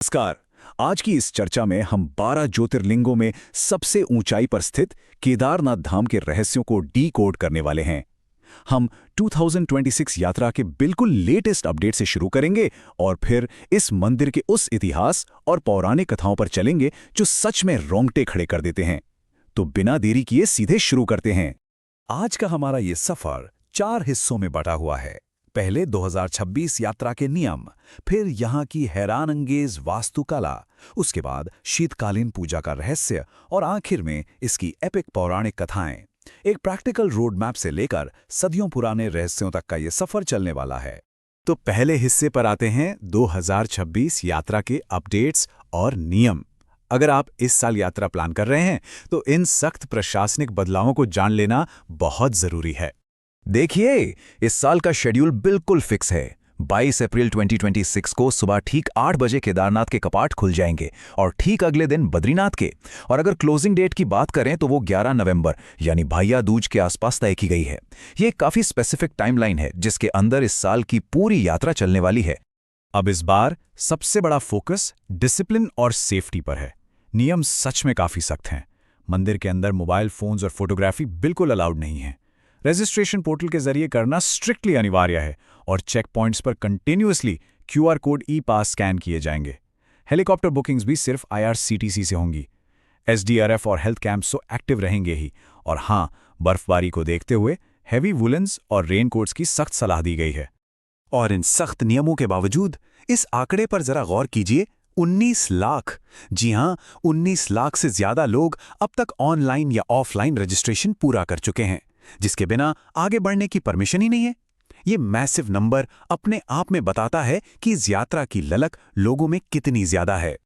नमस्कार। आज की इस चर्चा में हम 12 ज्योतिर्लिंगों में सबसे ऊंचाई पर स्थित केदारनाथ धाम के रहस्यों को डी कोड करने वाले हैं। हम 2026 यात्रा के बिल्कुल लेटेस्ट अपडेट से शुरू करेंगे और फिर इस मंदिर के उस इतिहास और पौराणिक कथाओं पर चलेंगे जो सच में रोंगटे खड़े कर देते हैं। तो बिना देरी किए सीधे शुरू करते हैं। आज का हमारा ये सफर 4 हिस्सों में बटा हुआ है। पहले 2026 यात्रा के नियम, फिर यहाँ की हैरानअंगेज वास्तुकला, उसके बाद शीतकालीन पूजा का रहस्य और आखिर में इसकी एपिक पौराणिक कथाएं। एक प्रैक्टिकल रोड मैप से लेकर सदियों पुराने रहस्यों तक का ये सफर चलने वाला है। तो पहले हिस्से पर आते हैं 2026 यात्रा के अपडेट्स और नियम। अगर आप इस साल यात्रा प्लान कर रहे हैं तो इन सख्त प्रशासनिक बदलावों को जान लेना बहुत जरूरी है। देखिए, इस साल का शेड्यूल बिल्कुल फिक्स है। 22 अप्रैल 2026 को सुबह ठीक 8 बजे केदारनाथ के कपाट खुल जाएंगे और ठीक अगले दिन बद्रीनाथ के। और अगर क्लोजिंग डेट की बात करें तो वो 11 नवंबर यानी भैया दूज के आसपास तय की गई है। ये काफी स्पेसिफिक टाइमलाइन है जिसके अंदर इस साल की पूरी यात्रा चलने वाली है। अब इस बार सबसे बड़ा फोकस डिसिप्लिन और सेफ्टी पर है। नियम सच में काफी सख्त हैं। मंदिर के अंदर मोबाइल फोन्स और फोटोग्राफी बिल्कुल अलाउड नहीं है। रजिस्ट्रेशन पोर्टल के जरिए करना स्ट्रिक्टली अनिवार्य है और चेक पॉइंट्स पर कंटिन्यूअसली क्यूआर कोड ई पास स्कैन किए जाएंगे। हेलीकॉप्टर बुकिंग्स भी सिर्फ आईआरसीटीसी से होंगी। एसडीआरएफ और हेल्थ कैंप्स तो एक्टिव रहेंगे ही। और हाँ, बर्फबारी को देखते हुए हैवी वुलन्स और रेनकोट्स की सख्त सलाह दी गई है। और इन सख्त नियमों के बावजूद इस आंकड़े पर जरा गौर कीजिए, 19 लाख। जी हां, 19 लाख से ज्यादा लोग अब तक ऑनलाइन या ऑफलाइन रजिस्ट्रेशन पूरा कर चुके हैं, जिसके बिना आगे बढ़ने की परमिशन ही नहीं है। ये मैसिव नंबर अपने आप में बताता है कि इस यात्रा की ललक लोगों में कितनी ज्यादा है।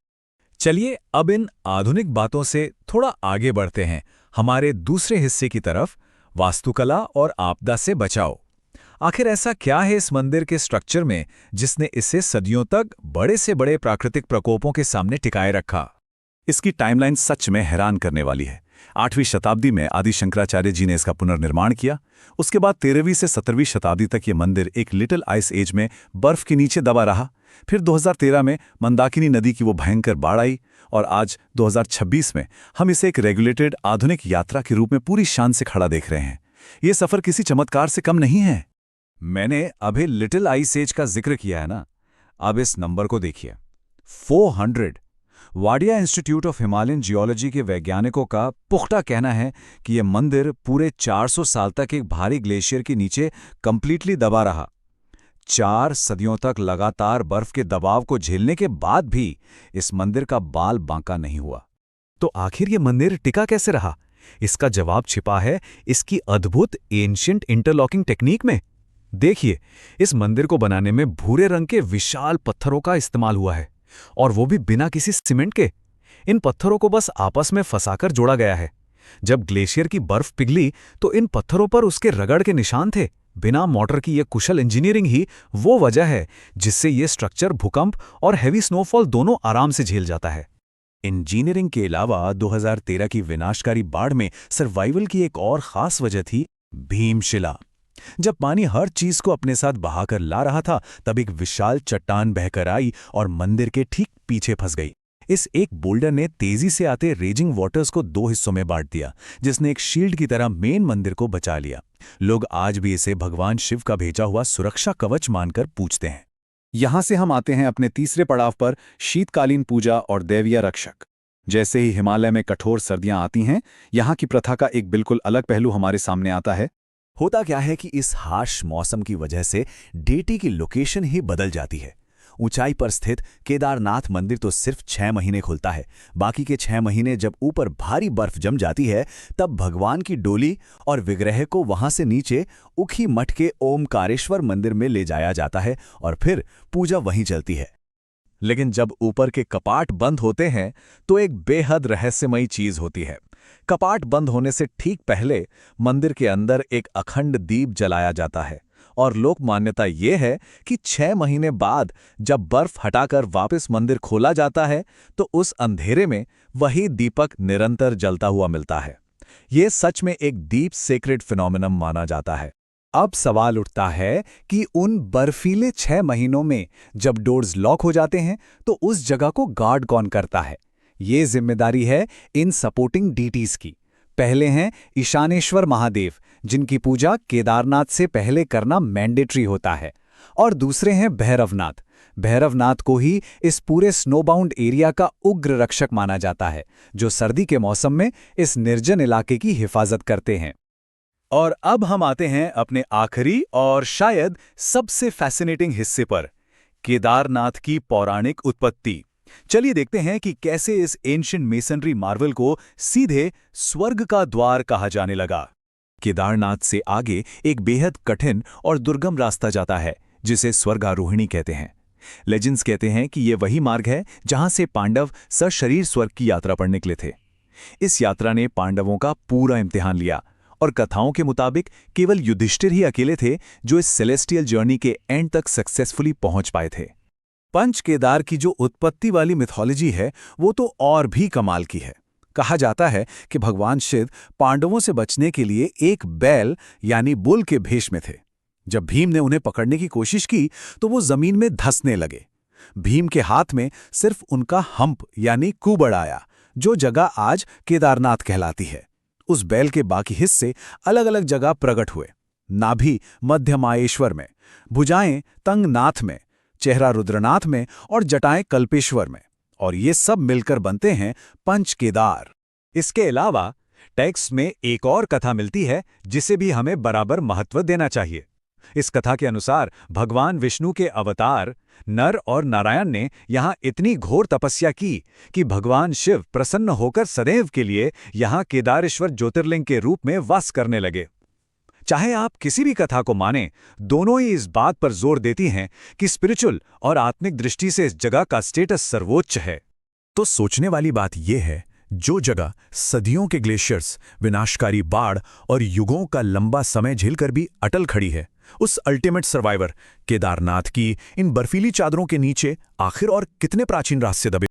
चलिए अब इन आधुनिक बातों से थोड़ा आगे बढ़ते हैं हमारे दूसरे हिस्से की तरफ, वास्तुकला और आपदा से बचाव। आखिर ऐसा क्या है इस मंदिर के स्ट्रक्चर में जिसने इसे सदियों तक बड़े से बड़े प्राकृतिक प्रकोपों के सामने टिकाए रखा? इसकी टाइमलाइन सच में हैरान करने वाली है। 8वीं शताब्दी में आदि शंकराचार्य जी ने इसका पुनर्निर्माण किया। उसके बाद 13वीं से 17वीं शताब्दी तक ये मंदिर एक लिटिल आइस एज में बर्फ के नीचे दबा रहा। फिर 2013 में मंदाकिनी नदी की वो भयंकर बाढ़ आई और आज 2026 में हम इसे एक रेगुलेटेड आधुनिक यात्रा के रूप में पूरी शान से खड़ा देख रहे हैं। ये सफर किसी चमत्कार से कम नहीं है। मैंने अभी लिटिल आइस एज का जिक्र किया है ना, अब इस नंबर को देखिए, 400। Wadia institute of Himalayan geology के वैज्ञानिकों का पुख्ता कहना है कि यह मंदिर पूरे 400 साल तक एक भारी ग्लेशियर के नीचे कंप्लीटली दबा रहा। 4 सदियों तक लगातार बर्फ के दबाव को झेलने के बाद भी इस मंदिर का बाल बांका नहीं हुआ। तो आखिर ये मंदिर टिका कैसे रहा? इसका जवाब छिपा है इसकी अद्भुत एंशिएंट इंटरलॉकिंग टेक्निक में। देखिए, इस मंदिर को बनाने में भूरे रंग के विशाल पत्थरों का इस्तेमाल हुआ है, और वो भी बिना किसी सीमेंट के। इन पत्थरों को बस आपस में फंसाकर जोड़ा गया है। जब ग्लेशियर की बर्फ पिघली तो इन पत्थरों पर उसके रगड़ के निशान थे। बिना मोटर की यह कुशल इंजीनियरिंग ही वो वजह है जिससे ये स्ट्रक्चर भूकंप और हैवी स्नोफॉल दोनों आराम से झेल जाता है। इंजीनियरिंग के अलावा 2013 की विनाशकारी बाढ़ में सर्वाइवल की एक और खास वजह थी भीमशिला। जब पानी हर चीज को अपने साथ बहाकर ला रहा था, तब एक विशाल चट्टान बहकर आई और मंदिर के ठीक पीछे फंस गई। इस एक बोल्डर ने तेजी से आते रेजिंग वाटर्स को 2 हिस्सों में बांट दिया, जिसने एक शील्ड की तरह मेन मंदिर को बचा लिया। लोग आज भी इसे भगवान शिव का भेजा हुआ सुरक्षा कवच मानकर पूजते हैं। यहां से हम आते हैं अपने तीसरे पड़ाव पर, शीतकालीन पूजा और दैवीय रक्षक। जैसे ही हिमालय में कठोर सर्दियां आती हैं, यहाँ की प्रथा का एक बिल्कुल अलग पहलू हमारे सामने आता है। होता क्या है कि इस हार्श मौसम की वजह से डेटी की लोकेशन ही बदल जाती है। ऊंचाई पर स्थित केदारनाथ मंदिर तो सिर्फ 6 महीने खुलता है। बाकी के 6 महीने जब ऊपर भारी बर्फ जम जाती है, तब भगवान की डोली और विग्रह को वहां से नीचे उखी मठ के ओमकारेश्वर मंदिर में ले जाया जाता है और फिर पूजा वहीं चलती है। लेकिन जब ऊपर के कपाट बंद होते हैं तो एक बेहद रहस्यमयी चीज होती है। कपाट बंद होने से ठीक पहले मंदिर के अंदर एक अखंड दीप जलाया जाता है और लोक मान्यता ये है कि 6 महीने बाद जब बर्फ हटाकर वापस मंदिर खोला जाता है तो उस अंधेरे में वही दीपक निरंतर जलता हुआ मिलता है। ये सच में एक डीप सेक्रेड फिनोमिनम माना जाता है। अब सवाल उठता है कि उन बर्फीले 6 महीनों में जब डोर्स लॉक हो जाते हैं तो उस जगह को गार्ड कौन करता है। ये जिम्मेदारी है इन सपोर्टिंग डीटीज की। पहले हैं ईशानेश्वर महादेव, जिनकी पूजा केदारनाथ से पहले करना मैंडेटरी होता है। और दूसरे हैं भैरवनाथ। भैरवनाथ को ही इस पूरे स्नोबाउंड एरिया का उग्र रक्षक माना जाता है, जो सर्दी के मौसम में इस निर्जन इलाके की हिफाजत करते हैं। और अब हम आते हैं अपने आखिरी और शायद सबसे फैसिनेटिंग हिस्से पर, केदारनाथ की पौराणिक उत्पत्ति। चलिए देखते हैं कि कैसे इस एंशिएंट मेसनरी मार्वल को सीधे स्वर्ग का द्वार कहा जाने लगा। केदारनाथ से आगे एक बेहद कठिन और दुर्गम रास्ता जाता है, जिसे स्वर्गारोहिणी कहते हैं। लेजेंड्स कहते हैं कि यह वही मार्ग है जहां से पांडव सशरीर स्वर्ग की यात्रा पर निकले थे। इस यात्रा ने पांडवों का पूरा इम्तिहान लिया, और कथाओं के मुताबिक केवल युधिष्ठिर ही अकेले थे जो इस सेलेस्टियल जर्नी के एंड तक सक्सेसफुली पहुंच पाए थे। पंच केदार की जो उत्पत्ति वाली मिथोलॉजी है वो तो और भी कमाल की है। कहा जाता है कि भगवान शिव पांडवों से बचने के लिए एक बैल यानी बुल के भेष में थे। जब भीम ने उन्हें पकड़ने की कोशिश की तो वो जमीन में धंसने लगे। भीम के हाथ में सिर्फ उनका हंप यानी कुबड़ आया, जो जगह आज केदारनाथ कहलाती है। उस बैल के बाकी हिस्से अलग अलग जगह प्रकट हुए। नाभि मध्य माहेश्वर में, भुजाएं तंगनाथ में, चेहरा रुद्रनाथ में और जटाएं कल्पेश्वर में, और ये सब मिलकर बनते हैं पंच केदार। इसके अलावा टेक्स्ट में एक और कथा मिलती है जिसे भी हमें बराबर महत्व देना चाहिए। इस कथा के अनुसार भगवान विष्णु के अवतार नर और नारायण ने यहाँ इतनी घोर तपस्या की कि भगवान शिव प्रसन्न होकर सदैव के लिए यहाँ केदारेश्वर ज्योतिर्लिंग के रूप में वास करने लगे। चाहे आप किसी भी कथा को मानें, दोनों ही इस बात पर जोर देती हैं कि स्पिरिचुअल और आत्मिक दृष्टि से इस जगह का स्टेटस सर्वोच्च है। तो सोचने वाली बात यह है, जो जगह सदियों के ग्लेशियर्स, विनाशकारी बाढ़ और युगों का लंबा समय झेलकर भी अटल खड़ी है, उस अल्टीमेट सर्वाइवर केदारनाथ की इन बर्फीली चादरों के नीचे आखिर और कितने प्राचीन रहस्य दबे